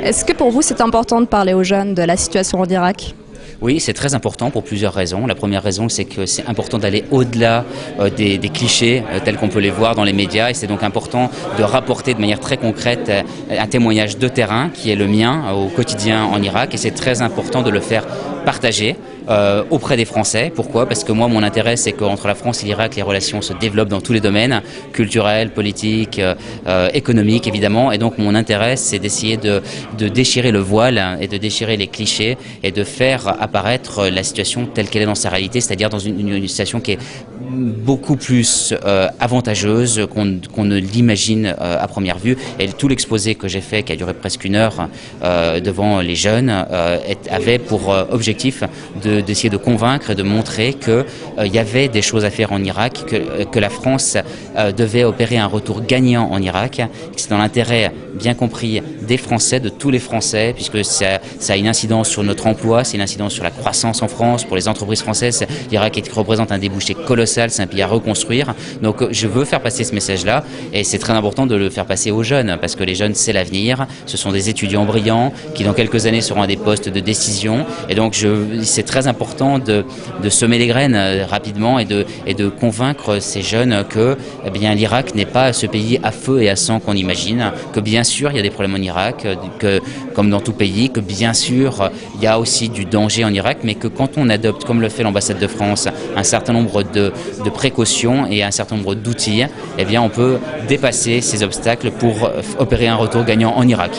Est-ce que pour vous c'est important de parler aux jeunes de la situation en Irak? Oui, c'est très important pour plusieurs raisons. La première raison, c'est que c'est important d'aller au-delà des clichés tels qu'on peut les voir dans les médias, et c'est donc important de rapporter de manière très concrète un témoignage de terrain qui est le mien au quotidien en Irak, et c'est très important de le faire partager auprès des Français. Pourquoi? Parce que moi, mon intérêt, c'est qu'entre la France et l'Irak, les relations se développent dans tous les domaines, culturels, politiques, économiques, évidemment. Et donc, mon intérêt, c'est d'essayer de déchirer le voile et de déchirer les clichés et de faire apparaître la situation telle qu'elle est dans sa réalité, c'est-à-dire dans une situation qui est beaucoup plus avantageuse qu'on ne l'imagine à première vue. Et tout l'exposé que j'ai fait, qui a duré presque 1 heure devant les jeunes, avait pour objectif d'essayer de convaincre et de montrer qu'il y avait des choses à faire en Irak, que la France devait opérer un retour gagnant en Irak, que c'est dans l'intérêt bien compris des Français, de tous les Français, puisque ça a une incidence sur notre emploi, c'est une incidence sur la croissance en France, pour les entreprises françaises. L'Irak représente un débouché colossal, c'est un pays à reconstruire. Donc je veux faire passer ce message-là, et c'est très important de le faire passer aux jeunes, parce que les jeunes, c'est l'avenir. Ce sont des étudiants brillants qui, dans quelques années, seront à des postes de décision. Et donc c'est très important de semer les graines rapidement et de convaincre ces jeunes que l'Irak n'est pas ce pays à feu et à sang qu'on imagine, que bien sûr il y a des problèmes en Irak, que comme dans tout pays, que bien sûr il y a aussi du danger en Irak, mais que quand on adopte, comme le fait l'ambassade de France, un certain nombre de précautions et un certain nombre d'outils, on peut dépasser ces obstacles pour opérer un retour gagnant en Irak.